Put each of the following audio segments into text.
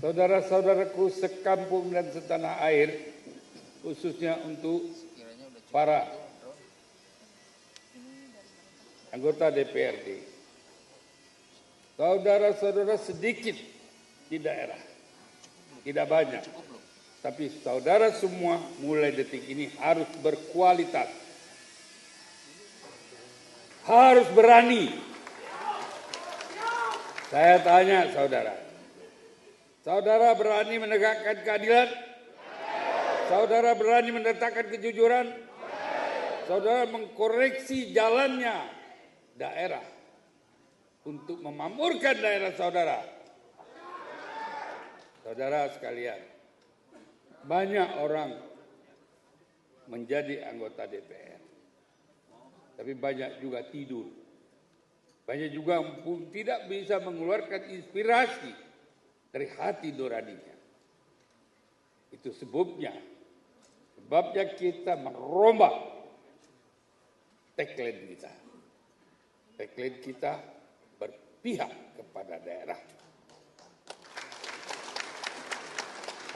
Saudara-saudaraku sekampung dan setanah air, khususnya untuk para anggota DPRD. Saudara-saudara sedikit di daerah, tidak banyak. Tapi saudara semua mulai detik ini harus berkualitas. Harus berani. Saya tanya saudara. Saudara berani menegakkan keadilan? Saudara berani menegakkan kejujuran? Saudara mengkoreksi jalannya daerah untuk memakmurkan daerah saudara. Saudara sekalian, banyak orang menjadi anggota DPR, tapi banyak juga tidur. Banyak juga pun tidak bisa mengeluarkan inspirasi dari hati nuraninya. Itu sebabnya kita merombak tagline kita. Tagline kita berpihak kepada daerah.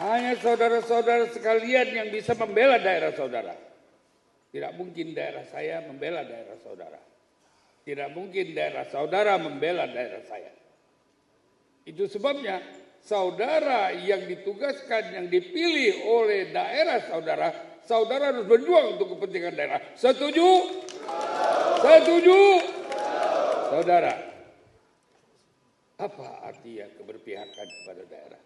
Hanya saudara-saudara sekalian yang bisa membela daerah saudara. Tidak mungkin daerah saya membela daerah saudara. Tidak mungkin daerah saudara membela daerah saya. Itu sebabnya saudara yang ditugaskan, yang dipilih oleh daerah saudara, saudara harus berjuang untuk kepentingan daerah. Setuju? Setuju? Saudara, apa artinya keberpihakan kepada daerah?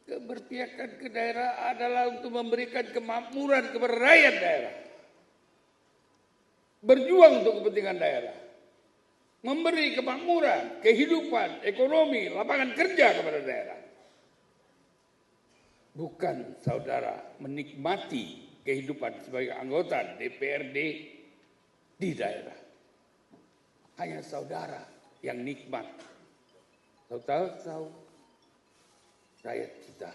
Keberpihakan ke daerah adalah untuk memberikan kemakmuran kepada rakyat daerah. Berjuang untuk kepentingan daerah. Memberi kemakmuran, kehidupan, ekonomi, lapangan kerja kepada daerah. Bukan saudara menikmati kehidupan sebagai anggota DPRD di daerah. Hanya saudara yang nikmat. Tahu rakyat kita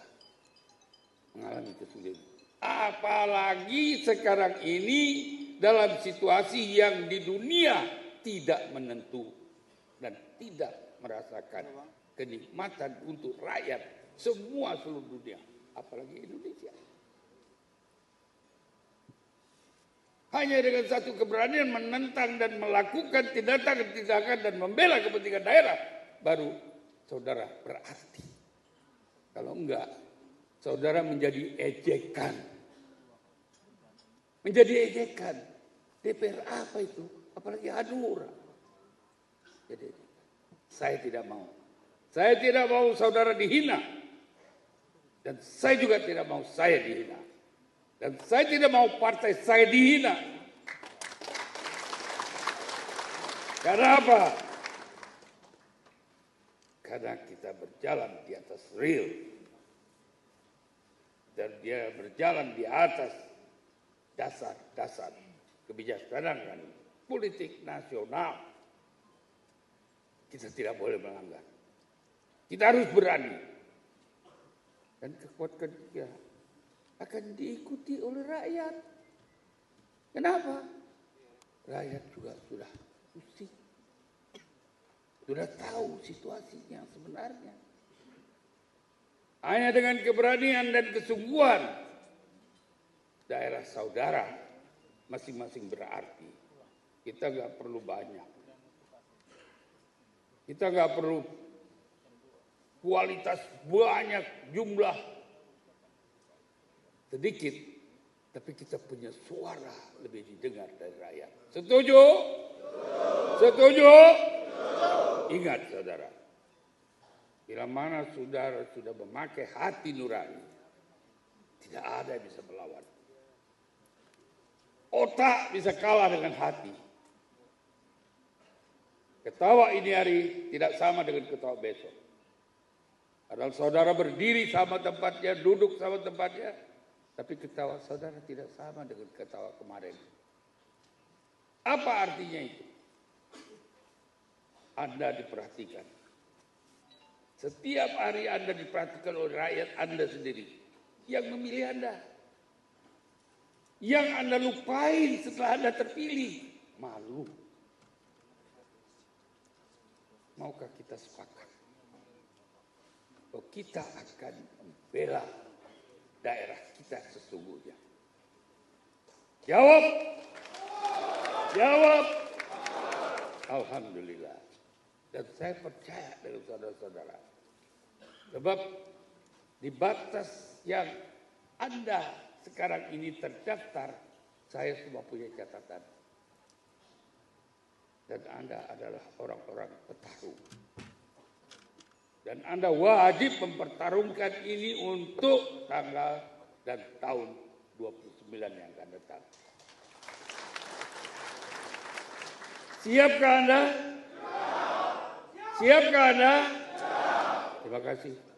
mengalami kesulitan. Apalagi sekarang ini dalam situasi yang di dunia tidak menentu dan tidak merasakan kenikmatan untuk rakyat semua seluruh dunia, apalagi Indonesia. Hanya dengan satu keberanian menentang dan melakukan tindakan-tindakan dan membela kepentingan daerah, baru saudara berarti. Kalau enggak, saudara menjadi ejekan. Menjadi ejekan. DPR apa itu? Apalagi Hanura. Jadi, saya tidak mau. Saya tidak mau saudara dihina. Dan saya juga tidak mau saya dihina. Dan saya tidak mau partai saya dihina. Karena apa? Karena kita berjalan di atas rel. Dan dia berjalan di atas dasar-dasar kebijaksanaan politik nasional. Kita tidak boleh melanggar. Kita harus berani. Dan kekuatan kita akan diikuti oleh rakyat. Kenapa? Rakyat juga sudah pusing. Sudah tahu situasinya sebenarnya. Hanya dengan keberanian dan kesungguhan daerah saudara masing-masing berarti. Kita nggak perlu banyak. Kita nggak perlu kualitas banyak, jumlah sedikit. Tapi kita punya suara lebih didengar dari rakyat. Setuju? Setuju? Ingat saudara, bila mana saudara sudah memakai hati nurani, tidak ada yang bisa melawan. Otak bisa kalah dengan hati. Ketawa ini hari tidak sama dengan ketawa besok. Padahal saudara berdiri sama tempatnya, duduk sama tempatnya, tapi ketawa saudara tidak sama dengan ketawa kemarin. Apa artinya itu? Anda diperhatikan. Setiap hari Anda diperhatikan oleh rakyat Anda sendiri yang memilih Anda. Yang Anda lupain setelah Anda terpilih, malu. Maukah kita sepakat bahwa kita akan membela daerah kita sesungguhnya. Jawab. Jawab. Alhamdulillah. Dan saya percaya dengan saudara-saudara. Sebab di batas yang Anda sekarang ini terdaftar, saya semua punya catatan. Dan Anda adalah orang-orang petarung. Dan Anda wajib mempertarungkan ini untuk tanggal dan tahun 29 yang akan datang. Siapkah Anda? Siapkah Anda? Terima kasih.